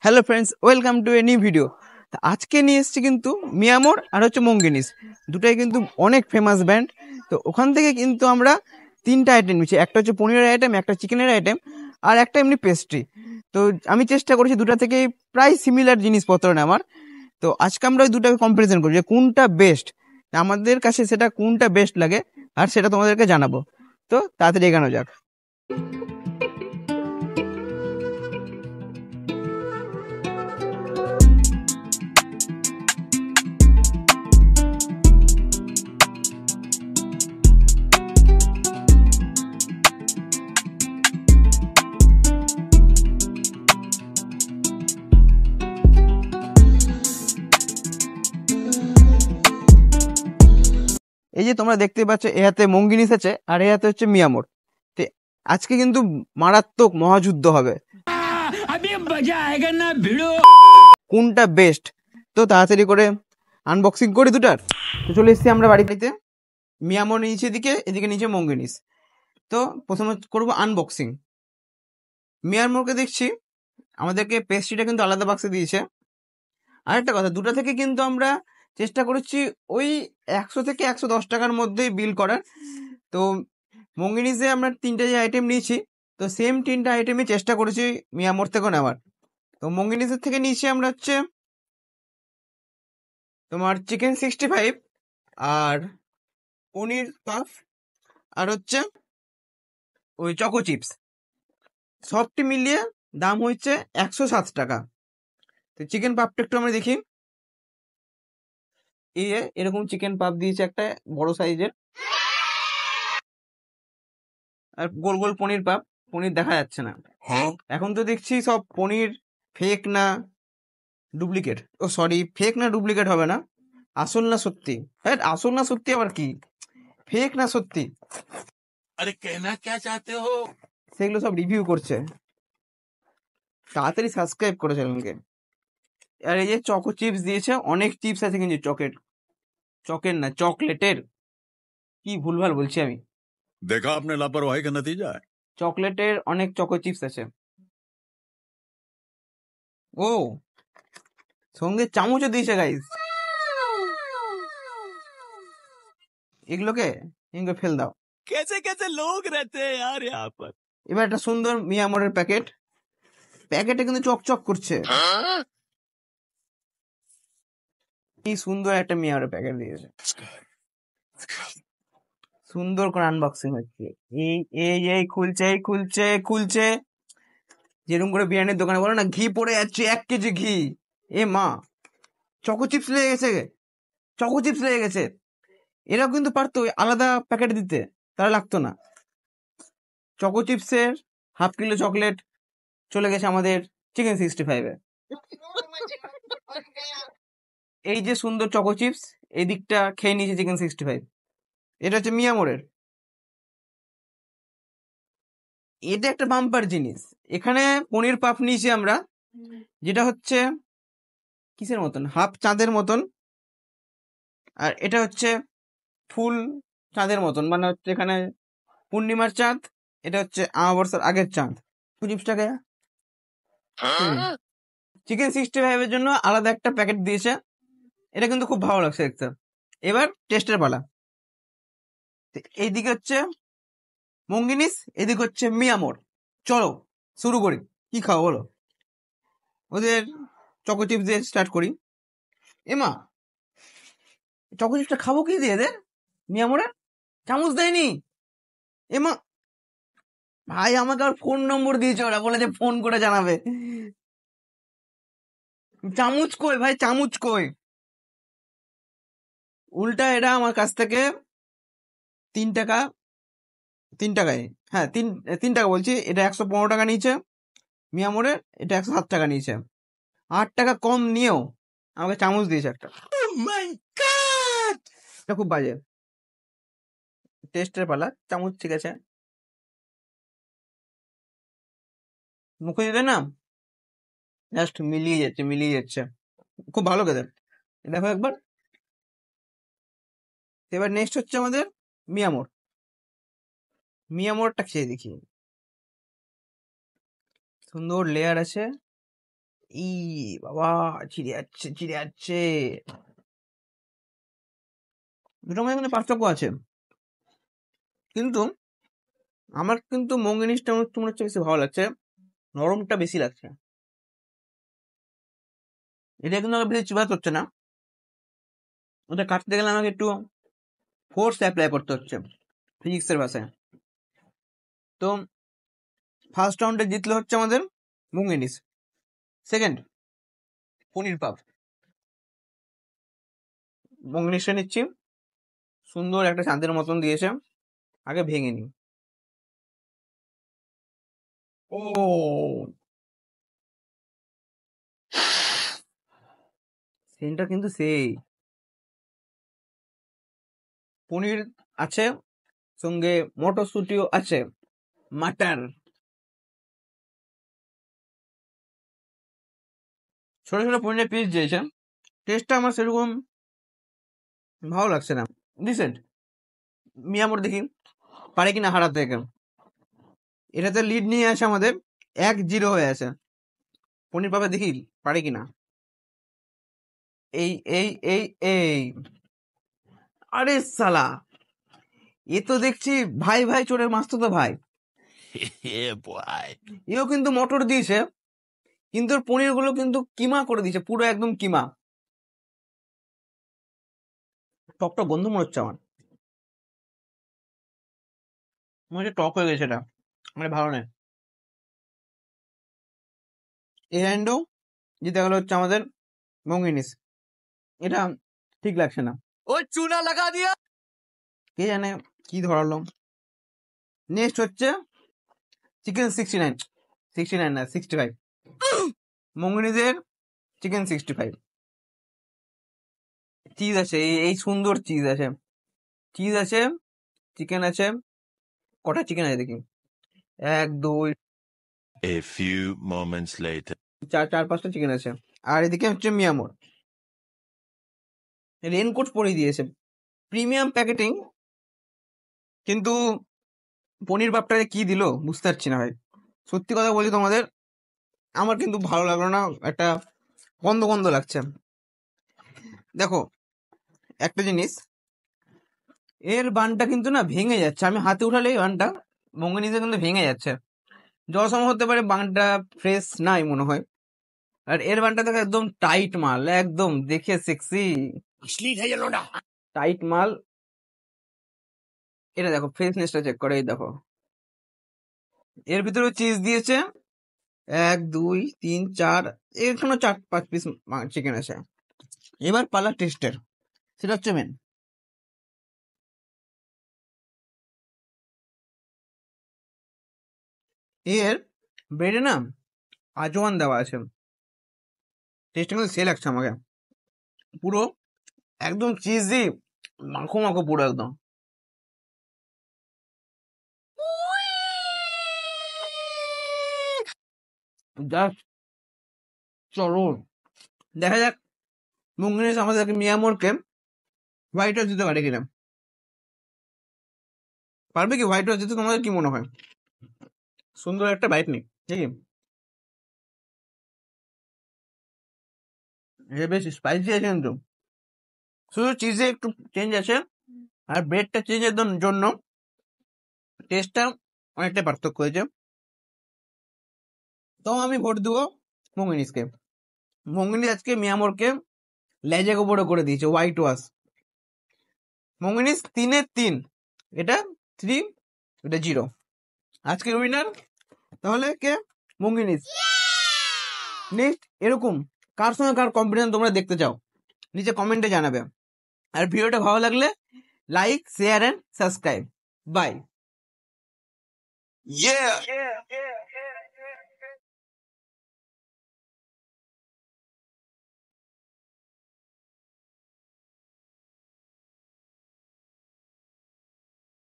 Hello friends, welcome to a new video. আজকে নিয়ে এসেছি কিন্তু মিয়ামোর আর হচ্ছে মঙ্গিনিস, দুটাই কিন্তু অনেক ফেমাস ব্র্যান্ড। তো ওখান থেকে কিন্তু আমরা তিনটা আইটেম নিচ্ছি, একটা হচ্ছে পনিরের আইটেম, একটা চিকেনের আইটেম, আর একটা এমনি পেস্ট্রি। তো আমি চেষ্টা করেছি দুটা থেকে প্রায় সিমিলার জিনিসপত্র নেওয়ার। তো আজকে আমরা ওই দুটাকে কম্পারিজন করি যে কোনটা বেস্ট, আমাদের কাছে সেটা কোনটা বেস্ট লাগে আর সেটা তোমাদেরকে জানাবো। তো তাড়াতাড়ি এগানো যাক। এই যে তোমরা দেখতে পাচ্ছ, এ হাতে মঙ্গিনিস আছে আর এ হাতে হচ্ছে মিয়ামোর। তো আজকে কিন্তু মারাত্মক মহাযুদ্ধ হবে, কোনটা বেস্ট। তো তাড়াতাড়ি করে আনবক্সিং করি দুটার। তো চলে এসেছি আমরা বাড়িতে। মিয়ামোর নিচে এদিকে, এদিকে নিচে মঙ্গিনিস। তো প্রথমে করবো আনবক্সিং। মিয়ামোরকে দেখছি আমাদেরকে পেস্ট্রিটা কিন্তু আলাদা বাক্সে দিয়েছে। আরেকটা কথা, দুটা থেকে কিন্তু আমরা চেষ্টা করেছি ওই 100 থেকে 110 টাকার মধ্যেই বিল করার। তো মঙ্গিনিসে আমরা তিনটে যে আইটেম নিয়েছি, তো সেম তিনটা আইটেমই চেষ্টা করেছি মিয়ামোর থেকেও নেওয়ার। তো মঙ্গিনিসের থেকে নিয়েছি আমরা হচ্ছে তোমার চিকেন 65 আর পনির পাফ আর হচ্ছে ওই চকো চিপস, সবটি মিলিয়ে দাম হচ্ছে 107 টাকা। তো চিকেন পাপটা একটু আমরা দেখি। এরকম চিকেন পাপ দিয়েছে একটা বড় সাইজের, আর গোল গোল পনির পাপ। পনির দেখা যাচ্ছে না এখন। তো দেখছি সব পনির ফেক না ডুপ্লিকেট। ও সরি, ফেক না ডুপ্লিকেট হবে না, আসল না সত্যি। হ্যাঁ, আসল না সত্যি আবার কি, ফেক না সত্যি, আরে কেনা কে চাতে হো, সেগুলো সব রিভিউ করছে। তাড়াতাড়ি সাবস্ক্রাইব করে চ্যানেলকে। আর এই যে চকো চিপস দিয়েছে, অনেক চিপস আছে কিন্তু চকের না চকলেটের, কি ভুলভাল বলছি আমি। देखा आपने लापरवाही का नतीजा है। চকলেটের অনেক চকো চিপস আছে। ও, সঙ্গে চামচও দিয়েছে গাইস। এগুলোকে এগুলো ফেল দাও। कैसे कैसे लोग रहते हैं यार यहाँ पर। এবার একটা সুন্দর মিয়ামরের প্যাকেট, প্যাকেটে কিন্তু চকচক করছে। কি সুন্দর একটা মিয়ামরের প্যাকেট দিয়েছে, সুন্দর করে আনবক্সিং হচ্ছে। এই এই এই খুলছে, এই খুলছে খুলছে, যেরকম করে বিরিয়ানির দোকানে বলো না ঘি পড়ে যাচ্ছে, 1 কেজি ঘি। এ মা, চকো চিপস লেগে গেছে, চকো চিপস লেগে গেছে। এরাও কিন্তু পারতো আলাদা প্যাকেট দিতে, তারা লাগতো না। চকো চিপসের ½ কিলো চকলেট চলে গেছে আমাদের চিকেন 65-এ। এই যে সুন্দর চকো চিপস, এই দিকটা খেয়ে নিয়েছে চিকেন 65। এটা হচ্ছে মিয়ামোরের। এটা একটা বাম্পার জিনিস। এখানে পনির পাপ নিয়েছি আমরা, যেটা হচ্ছে কিসের মতন, হাফ চাঁদের মতন। আর এটা হচ্ছে ফুল চাঁদের মতন, মানে হচ্ছে এখানে পূর্ণিমার চাঁদ, এটা হচ্ছে আমাবস্যার আগের চাঁদ। চিপসটাকে চিকেন 65-এর জন্য আলাদা একটা প্যাকেট দিয়েছে। এটা কিন্তু খুব ভালো লাগছে দেখতে। এবার টেস্টের পালা। এইদিকে হচ্ছে মঙ্গিনিস, এদিকে হচ্ছে মিয়ামোর। চলো শুরু করি, কি খাও বলো। ওদের চকো চিপস দিয়ে স্টার্ট করি। এমা, চকো চিপসটা খাবো কি দিয়ে? এদের মিয়ামোরে চামচ দেয়নি। এমা, ভাই আমাকে আর ফোন নম্বর দিয়েছে, ওরা বলে যে ফোন করে জানাবে। চামচ কই ভাই, চামচ কই? উল্টা এরা আমার কাছ থেকে 3 টাকা, 3 টাকায়, হ্যাঁ 3 টাকা বলছি, এটা 115 টাকা নিয়েছে মিয়ামোরের, এটা 107 টাকা নিয়েছে। 8 টাকা কম নিয়েও আমাকে চামচ দিয়েছে একটা। এটা খুব বাজে। টেস্টের পালা, চামচ ঠিক আছে, মুখে দিতে না জাস্ট মিলিয়ে যাচ্ছে, মিলিয়ে যাচ্ছে, খুব ভালো খেতে। দেখো একবার। এবার নেক্সট হচ্ছে আমাদের মিয়ামোর। মিয়ামোরটা খেয়ে দেখি, সুন্দর লেয়ার আছে, ই বাবা, ছিঁড়ে যাচ্ছে। দুটোর মধ্যে কিন্তু পার্থক্য আছে, কিন্তু আমার কিন্তু মঙ্গিনিসটা মনে হচ্ছে বেশি ভালো লাগছে, নরমটা বেশি লাগছে। এটা কিন্তু আমার বেশি চিবাতে হচ্ছে না, ওটা কাটতে গেলে আমাকে একটু ফোর্স অ্যাপ্লাই করতে হচ্ছে ফিজিক্সের ভাষায়। তো ফার্স্ট রাউন্ডে জিতলে হচ্ছে আমাদের মঙ্গিনিস, সেকেন্ড পনির পাপ। মঙ্গিনিসটা নিচ্ছি, সুন্দর একটা চাঁদের মতন দিয়েছে, আগে ভেঙে নি। ও, সেন্টার কিন্তু সেই পনির আছে, সঙ্গে মটরশুটিও আছে, মাটার। ছোট ছোট পনিরের পিস দিয়েছে, টেস্টটা আমার সেরকম ভালো লাগছে না, ডিসেন্ট। মিয়ামোর দেখি পারে কিনা হারাতে একে। এটাতে লিড নিয়ে আছে আমাদের 1-0 হয়ে আছে। পনির পাবে দেখি পারে কিনা। এই এই এই এই আরে সালা, এ তো দেখছি ভাই ভাই চোরের মাস্তো তো ভাই। Yeah, boy. এও কিন্তু মটর দিয়েছে, কিন্তু ওর পনির গুলো কিন্তু কিমা করে দিয়েছে, পুরো একদম কিমা। টকটা গন্ধ মনে হচ্ছে আমার, মনে হচ্ছে টক হয়ে গেছে এটা, মানে ভালো নয়। এই হ্যান্ডও জিতে গেল হচ্ছে আমাদের মঙ্গিনিস, এটা ঠিক লাগছে না। ओ चूना लगा दिया। কে জানে কি ধরালো। নেক্সট হচ্ছে চিকেন 69, 69 না 65, মঙ্গিনিসের চিকেন 65। চিজ আছে, এই সুন্দর চিজ আছে, চিজ আছে, চিকেন আছে। কটা চিকেন আছে দেখি, 1 2 A few moments later. 4 5টা চিকেন আছে। আর এদিকে হচ্ছে মিয়ামোর রেনকোট পরিয়ে দিয়েছে, প্রিমিয়াম প্যাকেটিং, কিন্তু পনির বাপটাকে কি দিল বুঝতে পারছি না ভাই। সত্যি কথা বলি তোমাদের, আমার কিন্তু ভালো লাগলো না, একটা গন্ধ গন্ধ লাগছে। দেখো একটা জিনিস, এর বানটা কিন্তু না ভেঙে যাচ্ছে, আমি হাতে উঠালে এই বানটা মঙ্গিনিসে কিন্তু ভেঙে যাচ্ছে। যত হতে পারে বানটা ফ্রেশ নাই মনে হয়, আর এর বানটা দেখো একদম টাইট মাল, একদম দেখে সেক্সি असली है ये लोडा। টাইট মাল। এটা দেখো ফ্রেশনেসটা চেক করে, এই দেখো এর ভিতরে চিজ দিয়েছে 1 2 3 4, এখানে 4 5 পিস চিকেন আছে। এবার পালা টেস্টের, সেটা হচ্ছে মেন। এর ব্রেডে না আজওয়ান দেওয়া আছে, টেস্টটা কিন্তু সে লাগছে আমাকে, পুরো একদম চিজি, মাখো মাখো পুরো একদম। জাস্ট চলো দেখা যাক মঙ্গিনিস আমাদেরকে মিয়ামোরকে হোয়াইট রস দিতে পারে কিনা। পারবে কি হোয়াইট রস দিতে, তোমাদের কি মনে হয়? সুন্দর একটা বাইট নেই ঠিক আছে, বেশ স্পাইসি আছে কিন্তু, শুধু চিজে একটু চেঞ্জ আছে, আর ব্রেডটা চেঞ্জের জন্য টেস্টটা অনেকটা পার্থক্য হয়েছে। তো আমি ভোট দেবো মঙ্গিনিসকে। মঙ্গিনিস আজকে মিয়ামোরকে লেজে গোবরে করে দিয়েছে হোয়াইট ওয়াশ। মঙ্গিনিস 3-3, এটা 3, এটা 0। আজকের উইনার তাহলে কে? মঙ্গিনিস। নেক্সট এরকম কার সঙ্গে কার কম্পিটিশন তোমরা দেখতে চাও নিচে কমেন্টে জানাবে, আর ভিডিওটা ভালো লাগলে like share and subscribe. Bye. Yeah!